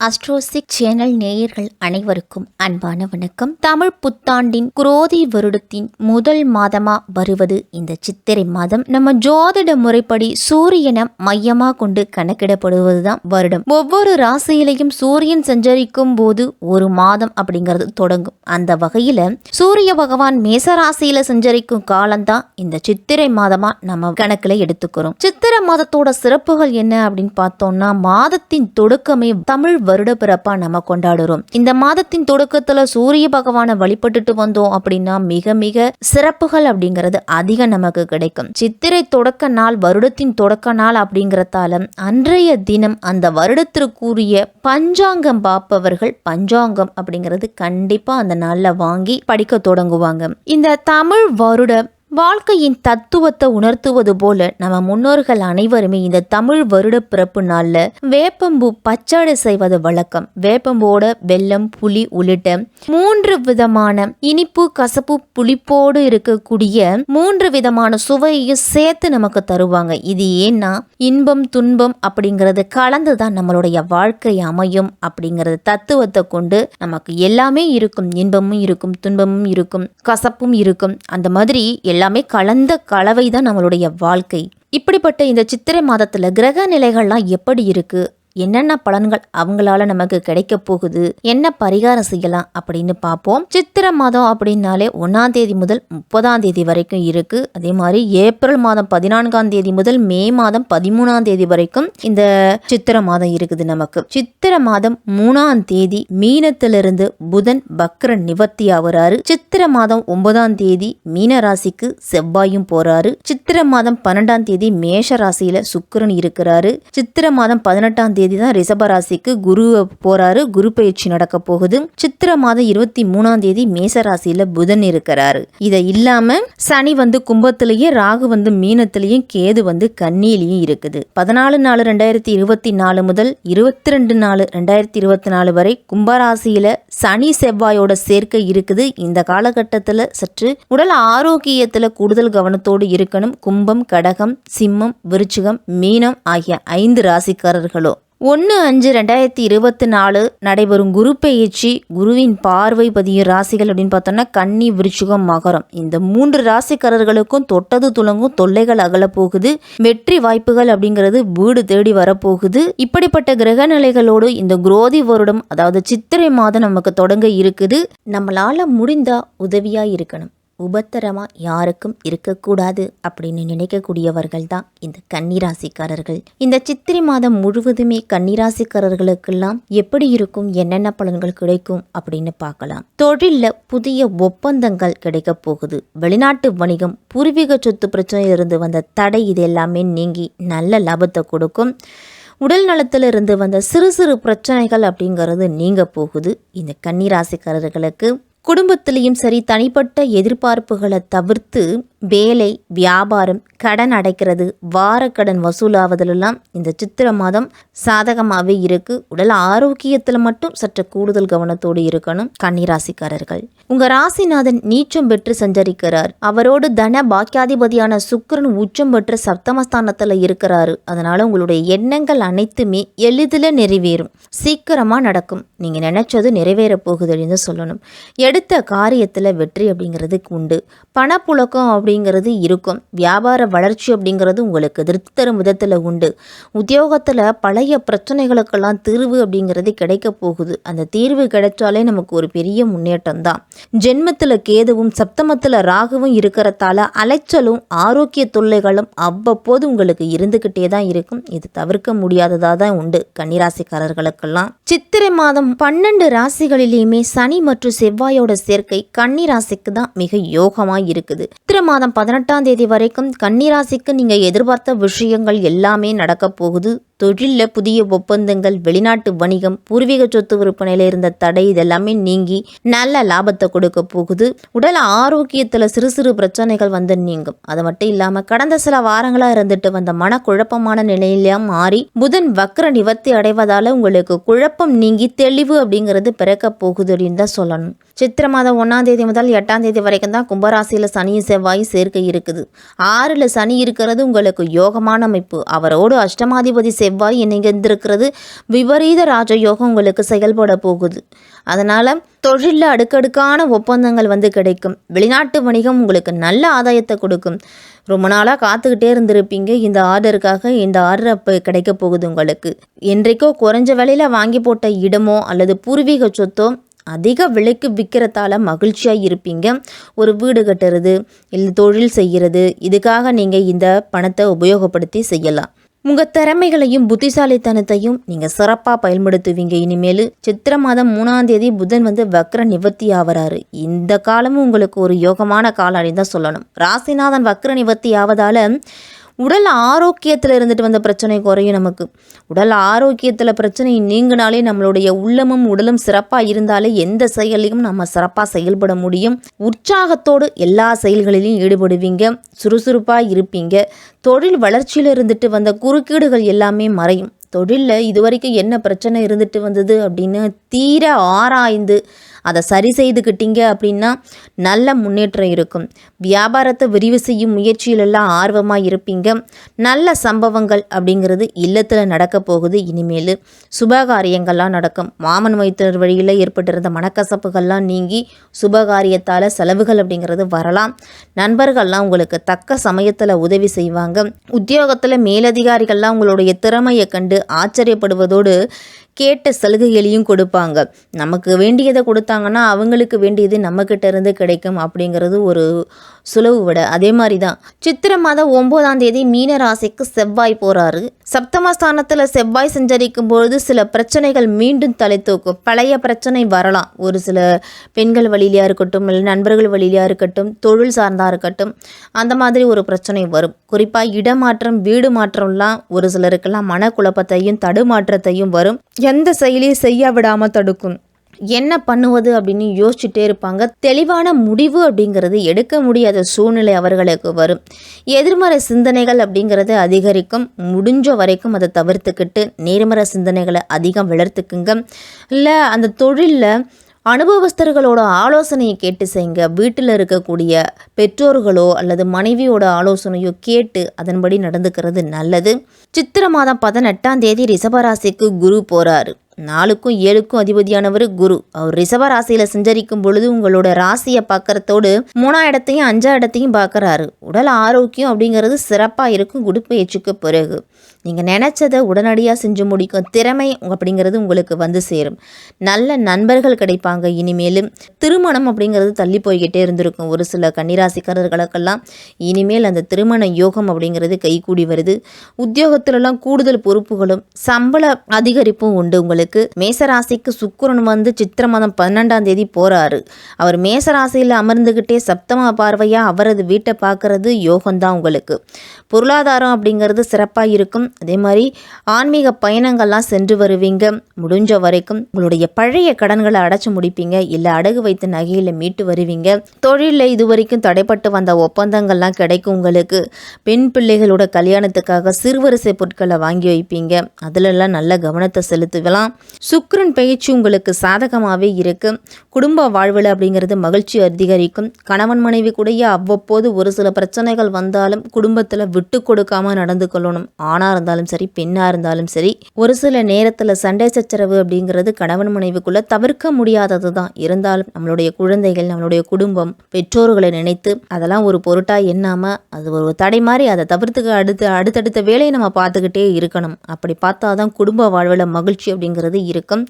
அஸ்ட்ரோசிக் channel நேயர்கள் அனைவருக்கும் அன்பான வணக்கம். தமிழ் புத்தாண்டின் குரோதி வருடத்தின் முதல் மாதமா வருவது இந்த சித்திரை மாதம். நம்ம ஜோதிட முறைப்படி சூரியனை மையமா கொண்டு கணக்கிடப்படுவதுதான் வருடம். ஒவ்வொரு ராசியிலையும் சூரியன் சஞ்சரிக்கும் போது ஒரு மாதம் அப்படிங்கிறது தொடங்கும். அந்த வகையில சூரிய பகவான் மேச ராசியில சஞ்சரிக்கும் காலம்தான் இந்த சித்திரை மாதமா நம்ம கணக்குல எடுத்துக்கிறோம். சித்திரை மாதத்தோட சிறப்புகள் என்ன அப்படின்னு பார்த்தோம்னா, மாதத்தின் தொடக்கமே தமிழ் வருட பிறப்பா நம்ம கொண்டாடுறோம். இந்த மாதத்தின் தொடக்கத்துல சூரிய பகவானை வழிபட்டுட்டு வந்தோம் அப்படின்னா மிக மிக சிறப்புகள் அப்படிங்கிறது அதிகம் நமக்கு கிடைக்கும். சித்திரை தொடக்க நாள் வருடத்தின் தொடக்க நாள் அப்படிங்கறதால அன்றைய தினம் அந்த வருடத்திற்குரிய பஞ்சாங்கம் பார்ப்பவர்கள் பஞ்சாங்கம் அப்படிங்கிறது கண்டிப்பா அந்த நாள்ல வாங்கி படிக்க தொடங்குவாங்க. இந்த தமிழ் வருட வாழ்க்கையின் தத்துவத்தை உணர்த்துவது போல நம்ம முன்னோர்கள் அனைவருமே இந்த தமிழ் வருட பிறப்பு நாள்ல வேப்பம்பூ பச்சடை செய்வது வழக்கம். வேப்பம்போட வெல்லம், புளி உள்ளிட்ட 3 விதமான இனிப்பு, கசப்பு, புளிப்போடு இருக்கக்கூடிய 3 விதமான சுவையையும் சேர்த்து நமக்கு தருவாங்க. இது ஏன்னா இன்பம் துன்பம் அப்படிங்கிறது கலந்துதான் நம்மளுடைய வாழ்க்கை அமையும் அப்படிங்கிறது தத்துவத்தை கொண்டு நமக்கு எல்லாமே இருக்கும். இன்பமும் இருக்கும், துன்பமும் இருக்கும், கசப்பும் இருக்கும். அந்த மாதிரி எல்லாமே கலந்த கலவை தான் நம்மளுடைய வாழ்க்கை. இப்படிப்பட்ட இந்த சித்திரை மாதத்துல கிரக நிலைகள்லாம் எப்படி இருக்கு, என்னென்ன பலன்கள் அவங்களால நமக்கு கிடைக்க போகுது, என்ன பரிகாரம் செய்யலாம் அப்படின்னு பார்ப்போம். சித்திரை மாதம் அப்படின்னாலே 1ஆம் தேதி முதல் 30ஆம் தேதி வரைக்கும் இருக்கு. அதே மாதிரி ஏப்ரல் மாதம் 14ஆம் தேதி முதல் மே மாதம் 13ஆம் தேதி வரைக்கும் இந்த சித்திரை மாதம் இருக்குது நமக்கு. சித்திரை மாதம் 3ஆம் தேதி மீனத்திலிருந்து புதன் வக்ர நிவர்த்தி ஆகுறாரு. சித்திரை மாதம் 9ஆம் தேதி மீன ராசிக்கு செவ்வாயும் போறாரு. சித்திரை மாதம் 12ஆம் தேதி மேஷ ராசியில சுக்கிரன் இருக்கிறாரு. சித்திரை மாதம் 18ஆம் தேதி தான் ரிஷபராசிக்கு குரு போறாரு. குரு பயிற்சி நடக்க போகுது. சித்திரை மாதம் 23ஆம் தேதி மேச ராசியில புதன் இருக்கிறாரு. இதை இல்லாம சனி கும்பத்திலையும், ராகு மீனத்திலையும், கேது கன்னியிலையும் இருக்குது. 14/4/2024 முதல் 22/4/2024 வரை கும்பராசியில சனி செவ்வாயோட சேர்க்கை இருக்குது. இந்த காலகட்டத்துல சற்று உடல் ஆரோக்கியத்துல கூடுதல் கவனத்தோடு இருக்கணும். கும்பம், கடகம், சிம்மம், விருச்சிகம், மீனம் ஆகிய 5 ராசிக்காரர்களும் 1/5/2024 நடைபெறும் குரு பெயர்ச்சி, குருவின் பார்வை பதியும் ராசிகள் அப்படின்னு பார்த்தோம்னா கன்னி, விருச்சிகம், மகரம். இந்த 3 ராசிக்காரர்களுக்கும் தொட்டது துலங்கும், தொல்லைகள் அகல போகுது. வெற்றி வாய்ப்புகள் அப்படிங்கிறது வீடு தேடி வரப்போகுது. இப்படிப்பட்ட கிரக நிலைகளோடு இந்த குரோதி வருடம் அதாவது சித்திரை மாதம் நமக்கு தொடங்க இருக்குது. நம்மளால முடிந்தா உதவியா இருக்கணும், உபத்திரமா யாருக்கும் இருக்கக்கூடாது அப்படின்னு நினைக்கக்கூடியவர்கள் தான் இந்த கன்னிராசிக்காரர்கள். இந்த சித்திரை மாதம் முழுவதுமே கன்னிராசிக்காரர்களுக்கெல்லாம் எப்படி இருக்கும், என்னென்ன பலன்கள் கிடைக்கும் அப்படின்னு பார்க்கலாம். தொழில்ல புதிய ஒப்பந்தங்கள் கிடைக்க போகுது. வெளிநாட்டு வணிகம், பூர்வீக சொத்து பிரச்சனையிலிருந்து வந்த தடை இது எல்லாமே நீங்கி நல்ல லாபத்தை கொடுக்கும். உடல் நலத்திலிருந்து வந்த சிறு சிறு பிரச்சனைகள் அப்படிங்கிறது நீங்க போகுது. இந்த கன்னிராசிக்காரர்களுக்கு குடும்பத்திலையும் சரி, தனிப்பட்ட எதிர்பார்ப்புகளை தவிர்த்து வேலை, வியாபாரம், கடன் அடைக்கிறது, வாரக்கடன் வசூலாவதிலெல்லாம் இந்த சித்திரை மாதம் சாதகமாகவே இருக்கு. உடல் ஆரோக்கியத்தில் மட்டும் சற்று கூடுதல் கவனத்தோடு இருக்கணும் கன்னிராசிக்காரர்கள். உங்க ராசிநாதன் நீச்சம் பெற்று சஞ்சரிக்கிறார். அவரோடு தன பாக்கியாதிபதியான சுக்கிரன் உச்சம் பெற்று சப்தமஸ்தானத்துல இருக்கிறாரு. அதனால உங்களுடைய எண்ணங்கள் அனைத்துமே எளிதில் நிறைவேறும், சீக்கிரமா நடக்கும். நீங்க நினைச்சது நிறைவேற போகுது அப்படின்னு சொல்லணும். எடுத்த காரியத்துல வெற்றி அப்படிங்கிறது உண்டு. பணப்புழக்கம் அப்படிங்கிறது இருக்கும். வியாபார வளர்ச்சி அப்படிங்கிறது உங்களுக்கு திருப்தி தரும் விதத்துல உண்டு. உத்தியோகத்துல பழைய பிரச்சனைகளுக்கெல்லாம் தீர்வு அப்படிங்கிறது கிடைக்க போகுது. அந்த தீர்வு கிடைச்சாலே நமக்கு ஒரு பெரிய முன்னேற்றம் தான். ஜென்மத்துல கேதுவும் சப்தமத்துல ராகுவும் இருக்கிறதால அலைச்சலும் ஆரோக்கிய தொல்லைகளும் அவ்வப்போது உங்களுக்கு இருந்துகிட்டே தான் இருக்கும். இது தவிர்க்க முடியாததா தான் உண்டு கன்னிராசிக்காரர்களுக்கெல்லாம். சித்திரை மாதம் 12 ராசிகளிலேயுமே சனி மற்றும் செவ்வாயோட சேர்க்கை கன்னிராசிக்கு தான் மிக யோகமா இருக்குது. சித்திரை மாதம் 18ஆம் தேதி வரைக்கும் கன்னிராசிக்கு நீங்க எதிர்பார்த்த விஷயங்கள் எல்லாமே நடக்க போகுது. தொழில புதிய ஒப்பந்தங்கள், வெளிநாட்டு வணிகம், பூர்வீக சொத்து விற்பனையில இருந்த தடை இதெல்லாமே நீங்கி நல்ல லாபத்தை கொடுக்க போகுது. உடல் ஆரோக்கியத்துல சிறு சிறு பிரச்சனைகள் நீங்கும். அது மட்டும் இல்லாம கடந்த சில வாரங்களா இருந்துட்டு வந்த மனக்குழப்பமான நிலையில மாறி புதன் வக்ர நிவர்த்தி அடைவதால உங்களுக்கு குழப்பம் நீங்கி தெளிவு அப்படிங்கிறது பிறக்க போகுது அப்படின்னு தான் சொல்லணும். சித்திரை மாதம் 1ஆம் தேதி முதல் 8ஆம் தேதி வரைக்கும் தான் கும்பராசியில சனியும் செவ்வாயும் சேர்க்கை இருக்குது. 6ல் சனி இருக்கிறது உங்களுக்கு யோகமான அமைப்பு. அவரோடு அஷ்டமாதிபதி செவ்வாய் இணைந்திருக்கிறது. விபரீத ராஜயோகம் உங்களுக்கு செயல்பட போகுது. அதனால் தொழிலில் அடுக்கடுக்கான ஒப்பந்தங்கள் கிடைக்கும். வெளிநாட்டு வணிகம் உங்களுக்கு நல்ல ஆதாயத்தை கொடுக்கும். ரொம்ப நாளாக காத்துக்கிட்டே இருந்திருப்பீங்க இந்த ஆர்டருக்காக. இந்த ஆர்டர் அப்போ கிடைக்க போகுது உங்களுக்கு. என்றைக்கோ குறைஞ்ச விலையில் வாங்கி போட்ட இடமோ அல்லது பூர்வீக சொத்தோ அதிக விலைக்கு விற்கிறதால மகிழ்ச்சியாக இருப்பீங்க. ஒரு வீடு கட்டுறது இல்லை தொழில் செய்கிறது, இதுக்காக நீங்கள் இந்த பணத்தை உபயோகப்படுத்தி செய்யலாம். உங்கள் திறமைகளையும் புத்திசாலித்தனத்தையும் நீங்கள் சிறப்பாக பயன்படுத்துவீங்க. இனிமேல் சித்திரை மாதம் 3ஆம் தேதி புதன் வக்ர நிவர்த்தி ஆகிறாரு. இந்த காலமும் உங்களுக்கு ஒரு யோகமான காலம் தான் சொல்லணும். ராசிநாதன் வக்ர நிவர்த்தி ஆவதால் உடல் ஆரோக்கியத்தில் இருந்துட்டு வந்த பிரச்சனை குறையும். நமக்கு உடல் ஆரோக்கியத்தில் பிரச்சனை நீங்கினாலே நம்மளுடைய உள்ளமும் உடலும் சிறப்பாக இருந்தாலே எந்த செயலையும் நம்ம சிறப்பாக செயல்பட முடியும். உற்சாகத்தோடு எல்லா செயல்களிலும் ஈடுபடுவீங்க. சுறுசுறுப்பாக இருப்பீங்க. தொழில் வளர்ச்சியில் இருந்துட்டு வந்த குறுக்கீடுகள் எல்லாமே மறையும். தொழிலில் இதுவரைக்கும் என்ன பிரச்சனை இருந்துட்டு வந்தது அப்படின்னு தீர ஆராய்ந்து அதை சரி செய்துக்கிட்டீங்க அப்படின்னா நல்ல முன்னேற்றம் இருக்கும். வியாபாரத்தை விரிவு செய்யும் முயற்சியிலெல்லாம் ஆர்வமாக இருப்பீங்க. நல்ல சம்பவங்கள் அப்படிங்கிறது இல்லத்தில் நடக்க போகுது. இனிமேல் சுபகாரியங்கள்லாம் நடக்கும். மாமன் மைத்தினர் வழியில் ஏற்பட்டிருந்த மனக்கசப்புகள்லாம் நீங்கி சுபகாரியத்தால் செலவுகள் அப்படிங்கிறது வரலாம். நண்பர்கள்லாம் உங்களுக்கு தக்க சமயத்தில் உதவி செய்வாங்க. உத்தியோகத்தில் மேலதிகாரிகள்லாம் உங்களுடைய திறமையை கண்டு ஆச்சரியப்படுவதோடு கேட்ட சலுகைகளையும் கொடுப்பாங்க. நமக்கு வேண்டியதை கொடுத்தாங்கன்னா அவங்களுக்கு வேண்டியது நம்மக்கிட்ட இருந்து கிடைக்கும் அப்படிங்கிறது ஒரு சுலவு விட. அதே மாதிரி தான் சித்திரை மாதம் 9ஆம் தேதி மீன ராசிக்கு செவ்வாய் போகிறாரு. சப்தமஸ்தானத்தில் செவ்வாய் சஞ்சரிக்கும் பொழுது சில பிரச்சனைகள் மீண்டும் தலை தூக்கும். பழைய பிரச்சனை வரலாம். ஒரு சில பெண்கள் வழியிலையாக இருக்கட்டும், இல்லை நண்பர்கள் வழியிலையாக இருக்கட்டும், தொழில் சார்ந்தா இருக்கட்டும், அந்த மாதிரி ஒரு பிரச்சனை வரும். குறிப்பாக இடமாற்றம், வீடு மாற்றம்லாம் ஒரு சிலருக்கெல்லாம் மனக்குழப்பத்தையும் தடுமாற்றத்தையும் வரும். எந்த செயலையும் செய்ய விடாமல் தடுக்கும். என்ன பண்ணுவது அப்படின்னு யோசிச்சுட்டே இருப்பாங்க. தெளிவான முடிவு அப்படிங்கிறது எடுக்க முடியாத சூழ்நிலை அவர்களுக்கு வரும். எதிர்மறை சிந்தனைகள் அப்படிங்கிறது அதிகரிக்கும். முடிஞ்ச வரைக்கும் அதை தவிர்த்துக்கிட்டு நேர்மறை சிந்தனைகளை அதிகம் வளர்த்துக்குங்க. இல்லை அந்த தொழிலில் அனுபவஸ்தர்களோட ஆலோசனையை கேட்டு செய்யுங்க. வீட்டில் இருக்கக்கூடிய பெற்றோர்களோ அல்லது மனைவியோட ஆலோசனையோ கேட்டு அதன்படி நடந்துக்கிறது நல்லது. சித்திரை மாதம் 18ஆம் தேதி ரிஷபராசிக்கு குரு போகிறாரு. 4க்கும் 7க்கும் அதிபதியானவர் குரு. அவர் ரிஷப ராசியில் சஞ்சரிக்கும் பொழுது உங்களோட ராசியை பார்க்கறதோடு 3ஆம் இடத்தையும் 5ஆம் இடத்தையும் பார்க்குறாரு. உடல் ஆரோக்கியம் அப்படிங்கிறது சிறப்பாக இருக்கும். குடுப்பெயர்ச்சிக்கு பிறகு நீங்கள் நினச்சதை உடனடியாக செஞ்சு முடிக்கும் திறமை அப்படிங்கிறது உங்களுக்கு சேரும். நல்ல நண்பர்கள் கிடைப்பாங்க. இனிமேலும் திருமணம் அப்படிங்கிறது தள்ளி போய்கிட்டே இருந்திருக்கும். ஒரு சில கன்னிராசிக்காரர்களுக்கெல்லாம் இனிமேல் அந்த திருமண யோகம் அப்படிங்கிறது கைகூடி வருது. உத்தியோகத்திலெல்லாம் கூடுதல் பொறுப்புகளும் சம்பள அதிகரிப்பும் உண்டு. உங்களுக்கு மேசராசிக்கு சுக்கிரன் சித்திரை மாதம் 12ஆம் தேதி போறாரு. அவர் மேசராசியில் அமர்ந்துகிட்டே சப்தம பார்வையா அவரது வீட்டை பார்க்கறது யோகம்தான். உங்களுக்கு பொருளாதாரம் அப்படிங்கிறது சிறப்பாக இருக்கும். அதே மாதிரி ஆன்மீக பயணங்கள்லாம் சென்று வருவீங்க. முடிஞ்ச வரைக்கும் உங்களுடைய பழைய கடன்களை அடைச்சு முடிப்பீங்க. இல்லை அடகு வைத்த நகையில் மீட்டு வருவீங்க. தொழிலில் இதுவரைக்கும் தடைப்பட்டு வந்த ஒப்பந்தங்கள்லாம் கிடைக்கும். உங்களுக்கு பெண் பிள்ளைகளோட கல்யாணத்துக்காக சிறுவரிசை பொருட்களை வாங்கி வைப்பீங்க. அதிலெல்லாம் நல்ல கவனத்தை செலுத்துவலாம். சுக்கிரன் பயிற்சி உங்களுக்கு சாதகமாகவே இருக்கு. குடும்ப வாழ்வில் அப்படிங்கிறது மகிழ்ச்சி அதிகரிக்கும். கணவன் மனைவி கூட அவ்வப்போது ஒரு சில பிரச்சனைகள் வந்தாலும் குடும்பத்தில் விட்டு கொடுக்காம நடந்து கொள்ளணும். ஆணாக இருந்தாலும் சரி, பெண்ணாக இருந்தாலும் சரி, ஒரு சில நேரத்தில் சண்டை சச்சரவு அப்படிங்கிறது கணவன் மனைவிக்குள்ள தவிர்க்க முடியாதது தான். இருந்தாலும் நம்மளுடைய குழந்தைகள், நம்மளுடைய குடும்பம், பெற்றோர்களை நினைத்து அதெல்லாம் ஒரு பொருட்டாக எண்ணாமல் அது ஒரு தடை மாதிரி அதை தவிர்த்துக்க அடுத்தடுத்த வேலையை நம்ம பார்த்துக்கிட்டே இருக்கணும். அப்படி பார்த்தா தான் குடும்ப வாழ்வில் மகிழ்ச்சி அப்படிங்கிறது இருக்கும்.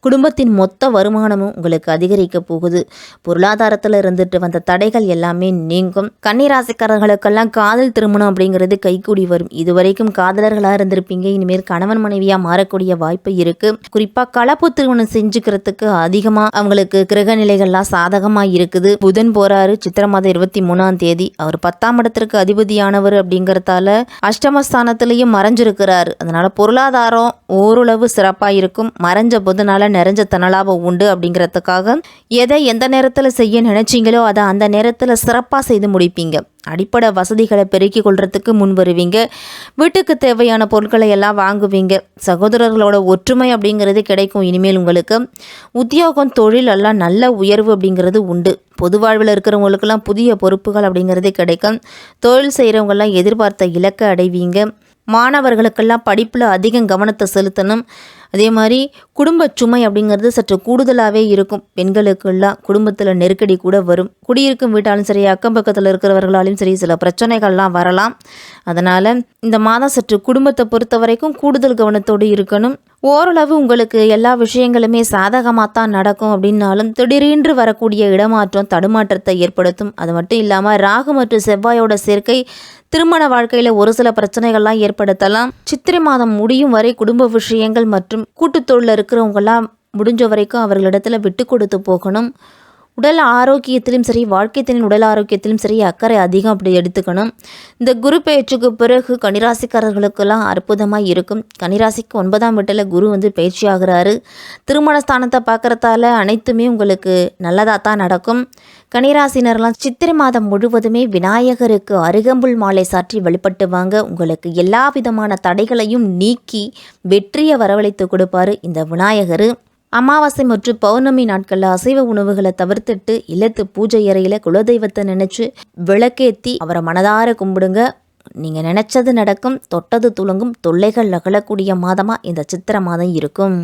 குடும்பத்தின் மொத்த வருமானமும் உங்களுக்கு அதிகரிக்க போகுது. பொருளாதாரத்தில் இருந்துட்டு வந்த தடைகள் எல்லாமே நீங்கும். கன்னிராசிக்காரர்களுக்கெல்லாம் காதல் திருமணம் அப்படிங்கிறது கைகூடி வரும். இதுவரைக்கும் காதலர்களாக இருந்திருப்பீங்க. இனிமேல் கணவன் மனைவியாக மாறக்கூடிய வாய்ப்பு இருக்கு. குறிப்பாக கலப்பு திருமணம் செஞ்சுக்கிறதுக்கு அதிகமாக அவங்களுக்கு கிரக நிலைகள்லாம் சாதகமாக இருக்குது. புதன் போறாரு சித்திரை மாதம் 23ஆம் தேதி. அவர் 10ஆம் இடத்திற்கு அதிபதியானவர் அப்படிங்கிறதால அஷ்டமஸ்தானத்திலையும் மறைஞ்சிருக்கிறாரு. அதனால பொருளாதாரம் ஓரளவு சிறப்பாக இருக்கும். மறைஞ்ச புதனால நிறைஞ்ச தனலாபம் உண்டு. அப்படிங்கிறதுக்காக எதை எந்த நேரத்தில் செய்ய நினைச்சீங்களோ அதை அந்த நேரத்தில் சிறப்பாக செய்து முடிப்பீங்க. அடிப்படை வசதிகளை பெருக்கிக் கொள்றதுக்கு முன் வருவீங்க. வீட்டுக்கு தேவையான பொருட்களை எல்லாம் வாங்குவீங்க. சகோதரர்களோட ஒற்றுமை அப்படிங்கிறது கிடைக்கும். இனிமேல் உங்களுக்கு உத்தியோகம், தொழில் எல்லாம் நல்ல உயர்வு அப்படிங்கிறது உண்டு. பொது வாழ்வில் இருக்கிறவங்களுக்கெல்லாம் புதிய பொறுப்புகள் அப்படிங்கிறதே கிடைக்கும். தொழில் செய்கிறவங்கெல்லாம் எதிர்பார்த்த இலக்கை அடைவீங்க. மாணவர்களுக்கெல்லாம் படிப்பில் அதிகம் கவனத்தை செலுத்தணும். அதே மாதிரி குடும்ப சுமை அப்படிங்கிறது சற்று கூடுதலாகவே இருக்கும். பெண்களுக்கெல்லாம் குடும்பத்தில் நெருக்கடி கூட வரும். குடியிருக்கும் வீட்டாலும் சரி, அக்கம் பக்கத்தில் இருக்கிறவர்களாலும் சரி, சில பிரச்சனைகள்லாம் வரலாம். அதனால் இந்த மாதம் சற்று குடும்பத்தை பொறுத்த வரைக்கும் கூடுதல் கவனத்தோடு இருக்கணும். ஓரளவு உங்களுக்கு எல்லா விஷயங்களுமே சாதகமாக தான் நடக்கும் அப்படின்னாலும் திடீரென்று வரக்கூடிய இடமாற்றம் தடுமாற்றத்தை ஏற்படுத்தும். அது மட்டும் இல்லாமல் ராகு மற்றும் செவ்வாயோட சேர்க்கை திருமண வாழ்க்கையில் ஒரு சில பிரச்சனைகள்லாம் ஏற்படுத்தலாம். சித்திரை மாதம் முடியும் வரை குடும்ப விஷயங்கள் மற்றும் கூட்டுத்தொழில் இருக்கிறவங்களாம் முடிஞ்ச வரைக்கும் அவர்களிடத்துல விட்டு கொடுத்து போகணும். உடல் ஆரோக்கியத்திலும் சரி, வாழ்க்கை துணையின் உடல் ஆரோக்கியத்திலும் சரி அக்கறை அதிகம் அப்படி எடுத்துக்கணும். இந்த குரு பெயர்ச்சிக்கு பிறகு கன்னிராசிக்காரர்களுக்கெல்லாம் அற்புதமாக இருக்கும். கன்னிராசிக்கு 9ஆம் வீட்டில் குரு பயிற்சி ஆகிறாரு. திருமண ஸ்தானத்தை பார்க்குறதால அனைத்துமே உங்களுக்கு நல்லதாக தான் நடக்கும். கன்னிராசினர்லாம் சித்திரை மாதம் முழுவதுமே விநாயகருக்கு அருகம்புல் மாலை சாற்றி வழிபட்டு வாங்க. உங்களுக்கு எல்லா விதமான தடைகளையும் நீக்கி வெற்றியை வரவழைத்து கொடுப்பாரு இந்த விநாயகர். அமாவாசை மற்றும் பௌர்ணமி நாட்களில் அசைவ உணவுகளை தவிர்த்துட்டு இல்லத்து பூஜை அறையில் குலதெய்வத்தை நினச்சி விளக்கேற்றி அவரை மனதார கும்பிடுங்க. நீங்கள் நினச்சது நடக்கும். தொட்டது துலங்கும். தொல்லைகள் அகலக்கூடிய மாதமாக இந்த சித்திரை மாதம் இருக்கும்.